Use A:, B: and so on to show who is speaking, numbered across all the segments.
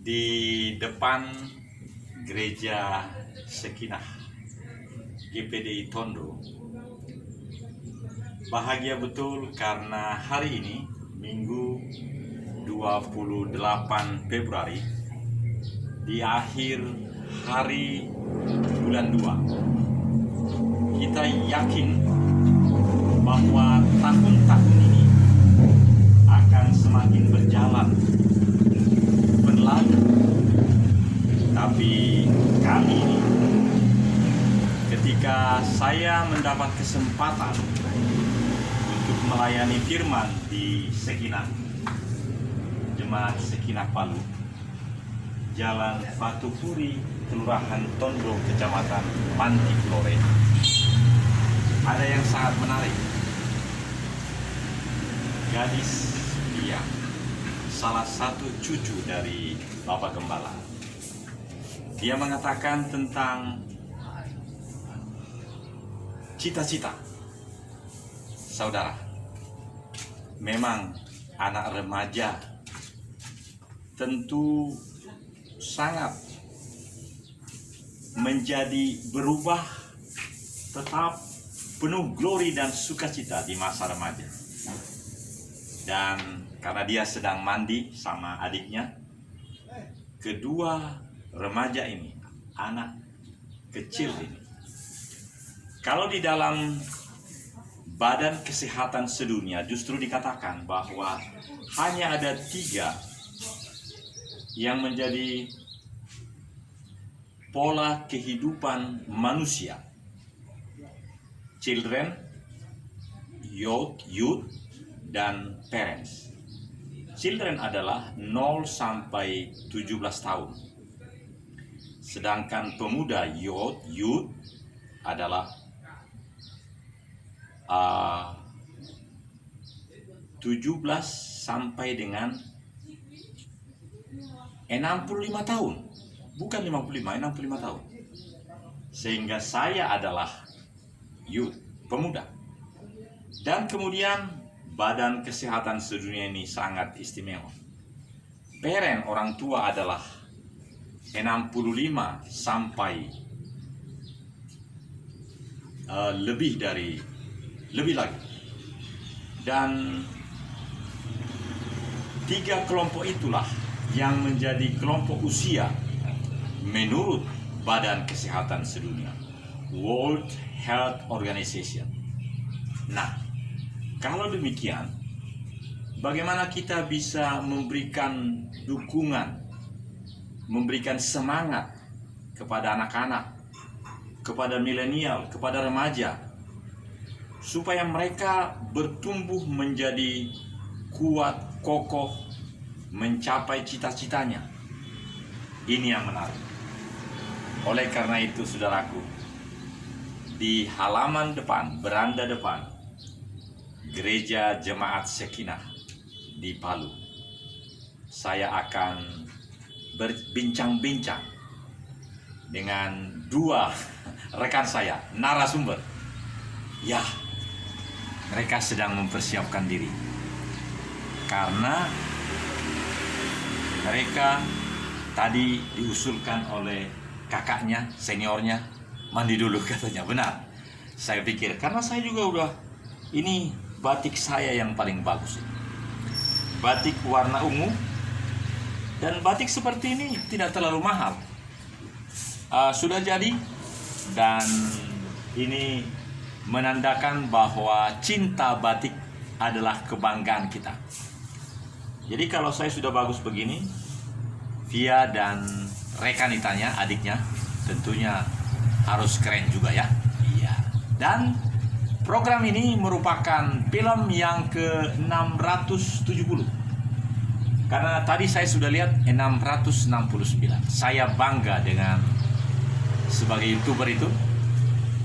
A: di depan gereja Sekinah GPDI Tondo. Bahagia betul karena hari ini Minggu 28 Februari di akhir hari bulan 2. Kita yakin bahwa tahun-tahun ini akan semakin berjalan berlalu. Tapi kali ini ketika saya mendapat kesempatan untuk melayani firman di Sekinah, Jemaat Sekinah Palu, Jalan Batu Puri, Kelurahan Tondo, Kecamatan Panti Flore, ada yang sangat menarik. Gadis dia, salah satu cucu dari Bapak Gembala. Dia mengatakan tentang cita-cita. Saudara, memang anak remaja tentu sangat menjadi berubah, tetap penuh glori dan sukacita di masa remaja. Dan karena dia sedang mandi sama adiknya, kedua remaja ini, anak kecil ini, kalau di dalam Badan Kesehatan Sedunia justru dikatakan bahwa hanya ada 3 yang menjadi pola kehidupan manusia: children, youth, dan parents. Children adalah 0 sampai 17 tahun. Sedangkan pemuda youth adalah 17 sampai dengan 65 tahun. Bukan 55, 65 tahun. Sehingga saya adalah youth, pemuda. Dan kemudian Badan Kesehatan Sedunia ini sangat istimewa. Parent, orang tua, adalah 65 sampai lebih lagi. Dan 3 kelompok itulah yang menjadi kelompok usia menurut Badan Kesehatan Sedunia, World Health Organization. Nah, kalau demikian, bagaimana kita bisa memberikan dukungan, memberikan semangat kepada anak-anak, kepada milenial, kepada remaja, supaya mereka bertumbuh menjadi kuat, kokoh, mencapai cita-citanya. Ini yang menarik. Oleh karena itu, saudaraku, di halaman depan, beranda depan Gereja Jemaat Sekinah di Palu, saya akan berbincang-bincang dengan 2 rekan saya, narasumber. Ya, mereka sedang mempersiapkan diri karena mereka tadi diusulkan oleh kakaknya, seniornya, mandi dulu katanya. Benar, saya pikir, karena saya juga udah, ini batik saya yang paling bagus, batik warna ungu, dan batik seperti ini tidak terlalu mahal. Sudah jadi, dan ini menandakan bahwa cinta batik adalah kebanggaan kita. Jadi kalau saya sudah bagus begini, Via dan rekanitanya, adiknya, tentunya harus keren juga ya. Iya. Dan program ini merupakan film yang ke-670. Karena tadi saya sudah lihat 669. Saya bangga dengan sebagai YouTuber itu.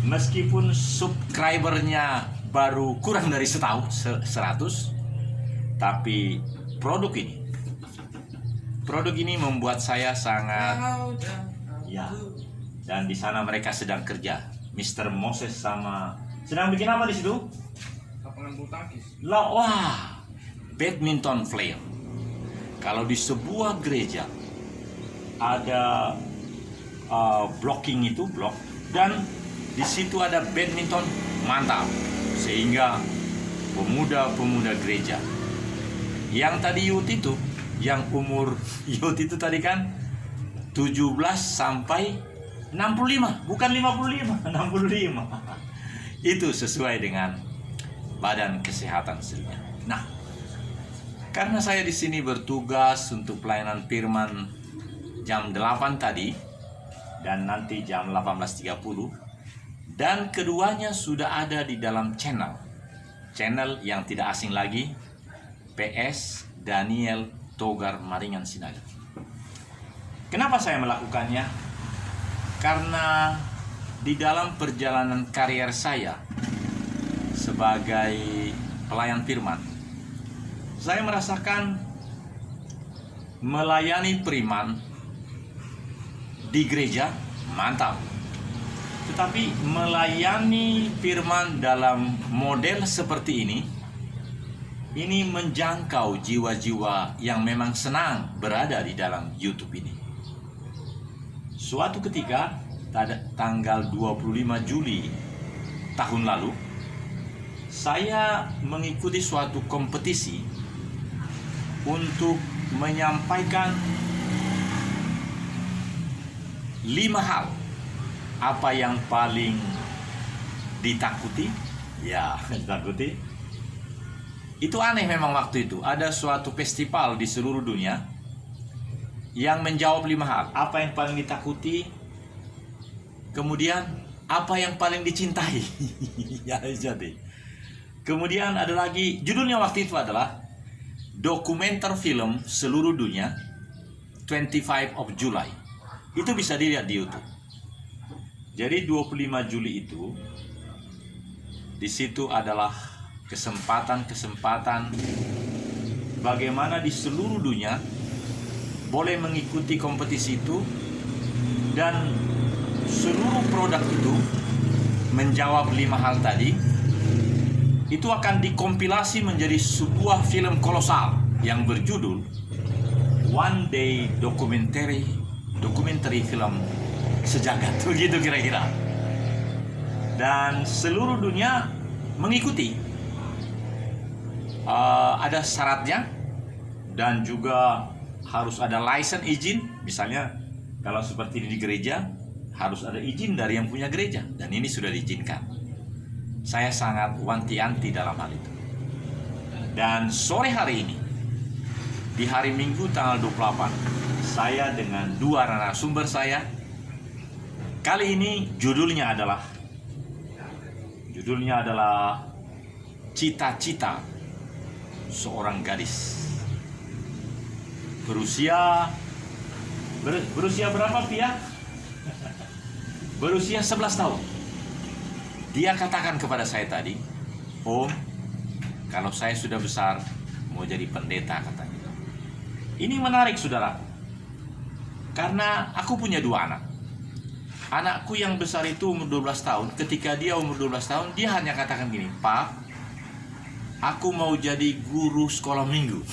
A: Meskipun subscribernya baru kurang dari 100, tapi produk ini membuat saya sangat ya. Dan di sana mereka sedang kerja. Mr. Moses sama sedang bikin apa di situ?
B: Lapangan bulu tangkis.
A: Wah, badminton player. Kalau di sebuah gereja ada blocking itu blok, dan di situ ada badminton, mantap. Sehingga pemuda-pemuda gereja yang tadi youth itu, yang umur youth itu tadi kan 17 sampai 65, bukan 55, 65. Itu sesuai dengan Badan Kesehatan Sedunia. Nah, karena saya di sini bertugas untuk pelayanan firman jam 8 tadi dan nanti jam 18.30, dan keduanya sudah ada di dalam channel yang tidak asing lagi, PS Daniel Togar Maringan Sinaga. Kenapa saya melakukannya? Karena di dalam perjalanan karier saya sebagai pelayan firman, saya merasakan melayani firman di gereja mantap, tetapi melayani firman dalam model seperti ini menjangkau jiwa-jiwa yang memang senang berada di dalam YouTube ini. Suatu ketika tanggal 25 Juli tahun lalu, saya mengikuti suatu kompetisi untuk menyampaikan 5 hal apa yang paling ditakuti. Ya, ditakuti. Itu aneh memang waktu itu. Ada suatu festival di seluruh dunia yang menjawab 5 hal. Apa yang paling ditakuti? Kemudian apa yang paling dicintai? Ya, jadi. Kemudian ada lagi, judulnya waktu itu adalah dokumenter film seluruh dunia 25 of July. Itu bisa dilihat di YouTube. Jadi 25 Juli itu di situ adalah kesempatan bagaimana di seluruh dunia boleh mengikuti kompetisi itu, dan seluruh produk itu menjawab 5 hal tadi. Itu akan dikompilasi menjadi sebuah film kolosal yang berjudul One Day Documentary film sejagat, begitu kira-kira. Dan seluruh dunia mengikuti. Ada syaratnya, dan juga harus ada license, izin. Misalnya kalau seperti di gereja harus ada izin dari yang punya gereja, dan ini sudah diizinkan. Saya sangat wanti-anti dalam hal itu. Dan sore hari ini, di hari Minggu tanggal 28, saya dengan 2 narasumber saya. Kali ini judulnya adalah cita-cita seorang gadis berusia berapa, Pia? Berusia 11 tahun. Dia katakan kepada saya tadi, "Om, kalau saya sudah besar mau jadi pendeta," katanya. Ini menarik, saudara, karena aku punya 2 anak. Anakku yang besar itu umur 12 tahun. Ketika dia umur 12 tahun, dia hanya katakan gini, "Pak, aku mau jadi guru sekolah minggu."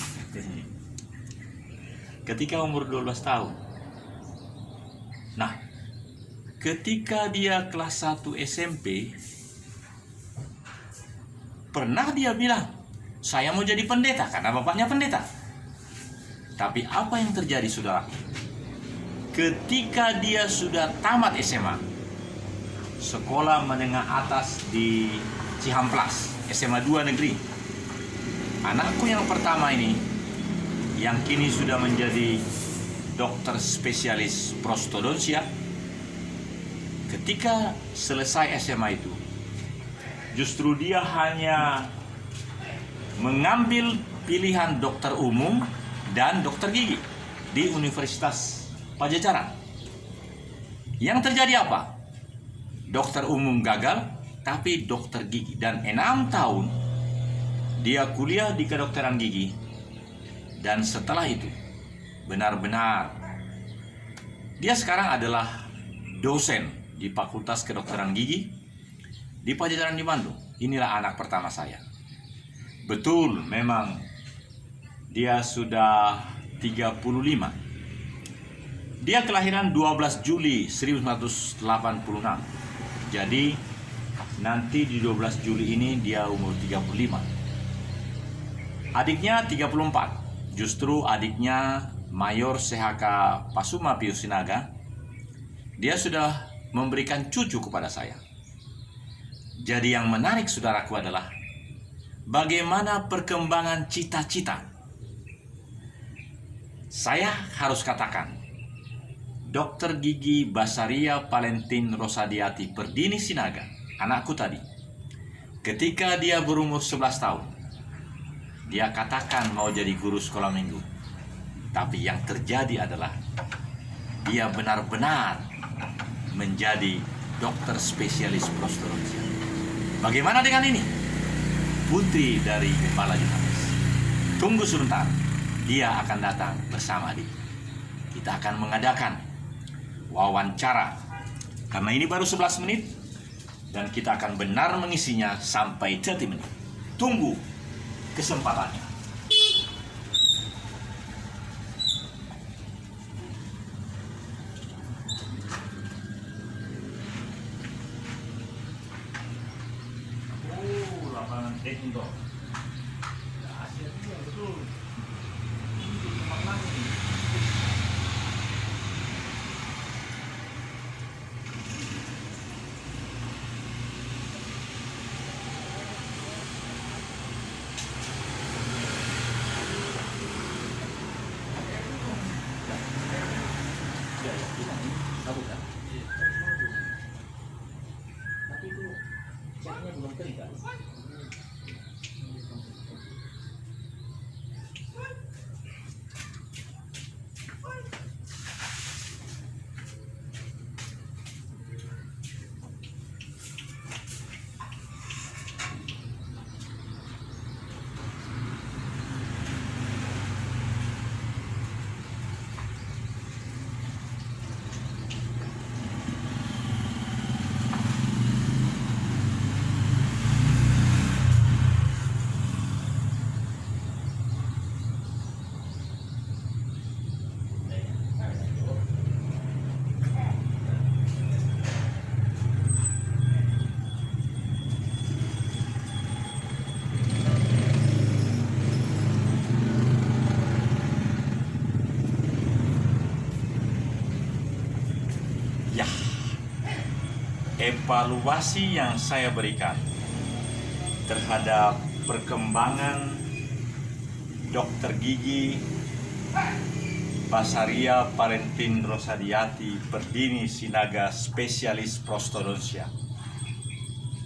A: Ketika umur 12 tahun. Nah, ketika dia kelas 1 SMP, pernah dia bilang, "Saya mau jadi pendeta," karena bapaknya pendeta. Tapi apa yang terjadi, saudara? Ketika dia sudah tamat SMA, sekolah menengah atas di Cihamplas, SMA 2 negeri, anakku yang pertama ini, yang kini sudah menjadi dokter spesialis prostodontia, ketika selesai SMA itu, justru dia hanya mengambil pilihan dokter umum dan dokter gigi di Universitas Pajajaran. Yang terjadi apa? Dokter umum gagal, tapi dokter gigi. Dan 6 tahun dia kuliah di kedokteran gigi. Dan setelah itu, benar-benar dia sekarang adalah dosen di Fakultas Kedokteran Gigi di Pajajaran di Bandung. Inilah anak pertama saya. Betul, memang dia sudah 35. Dia kelahiran 12 Juli 1986. Jadi nanti di 12 Juli ini dia umur 35. Adiknya 34. Justru adiknya Mayor CHK Pasuma Pius Sinaga, dia sudah memberikan cucu kepada saya. Jadi yang menarik saudaraku adalah bagaimana perkembangan cita-cita. Saya harus katakan, Dr. Gigi Basaria Valentin Rosadiati Perdini Sinaga, anakku tadi, ketika dia berumur 11 tahun, dia katakan mau jadi guru sekolah minggu. Tapi yang terjadi adalah dia benar-benar menjadi dokter spesialis prostodontologi. Bagaimana dengan ini? Putri dari Kepala Johannes. Tunggu sebentar, dia akan datang bersama adik. Kita akan mengadakan wawancara. Karena ini baru 11 menit dan kita akan benar mengisinya sampai 30 menit. Tunggu kesempatannya. Lapangan indoor. Asia itu betul. Ini kemana ini? Tapi itu catnya belum kering kan? Ya, evaluasi yang saya berikan terhadap perkembangan Dr. Gigi Basaria Valentin Rosadiati Perdini Sinaga spesialis prostodontia.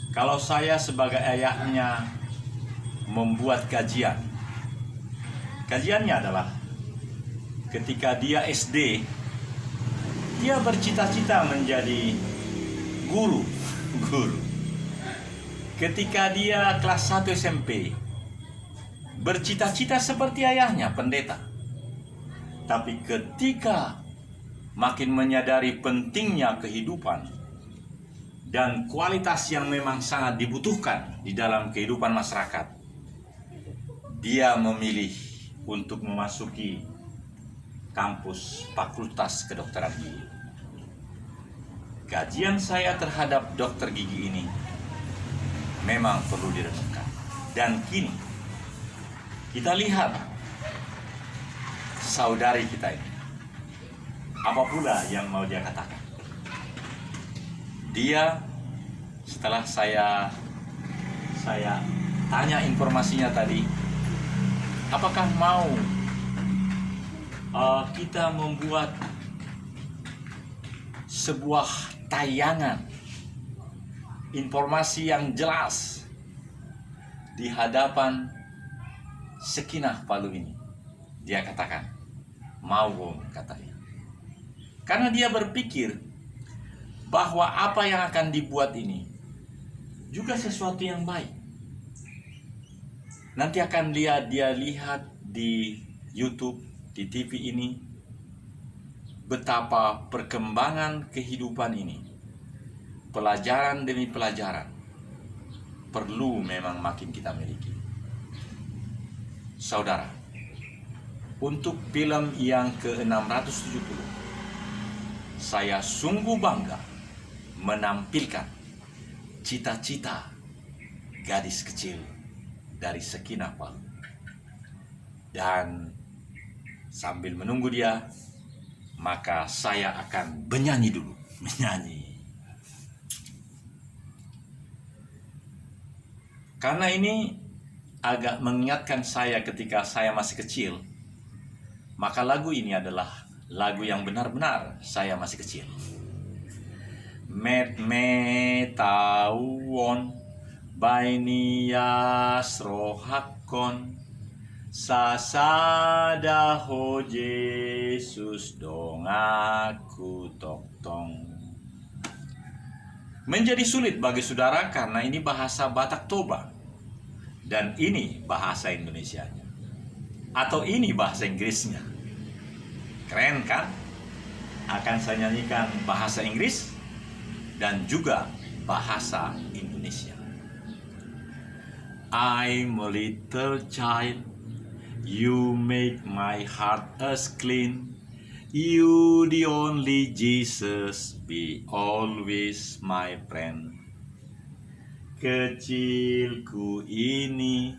A: Kalau saya sebagai ayahnya membuat kajian, kajiannya adalah ketika dia SD, dia bercita-cita menjadi guru. Ketika dia kelas 1 SMP, bercita-cita seperti ayahnya, pendeta. Tapi ketika makin menyadari pentingnya kehidupan dan kualitas yang memang sangat dibutuhkan di dalam kehidupan masyarakat, dia memilih untuk memasuki kampus Fakultas Kedokteran Gigi. Kajian saya terhadap dokter gigi ini memang perlu direnungkan. Dan kini kita lihat saudari kita ini, apa pula yang mau dia katakan. Dia setelah saya tanya informasinya tadi, apakah mau kita membuat sebuah tayangan informasi yang jelas di hadapan Sekinah Palu ini. Dia katakan, mau Om, katanya. Karena dia berpikir bahwa apa yang akan dibuat ini juga sesuatu yang baik. Nanti akan dia lihat di YouTube, di TV ini, betapa perkembangan kehidupan ini, pelajaran demi pelajaran, perlu memang makin kita miliki. Saudara, untuk film yang ke-670, saya sungguh bangga menampilkan cita-cita gadis kecil dari Sakinah Palu. Dan sambil menunggu dia, maka saya akan bernyanyi dulu. Menyanyi. Karena ini agak mengingatkan saya ketika saya masih kecil, maka lagu ini adalah lagu yang benar-benar saya masih kecil. Met metawon bainias rohakon sasadaho Yesus dong aku toktong. Menjadi sulit bagi saudara karena ini bahasa Batak Toba dan ini bahasa Indonesianya, atau ini bahasa Inggrisnya. Keren kan? Akan saya nyanyikan bahasa Inggris dan juga bahasa Indonesia. I'm a little child, you make my heart as clean. You the only Jesus, be always my friend. Kecilku ini,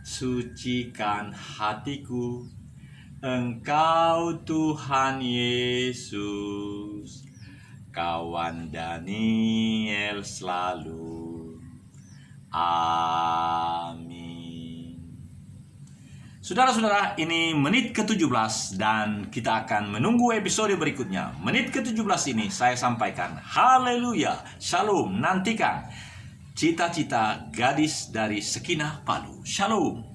A: sucikan hatiku, Engkau Tuhan Yesus, kawan Daniel selalu. Amin. Saudara-saudara, ini menit ke-17 dan kita akan menunggu episode berikutnya. Menit ke-17 ini saya sampaikan haleluya, shalom, nantikan cita-cita gadis dari Sakinah Palu. Shalom.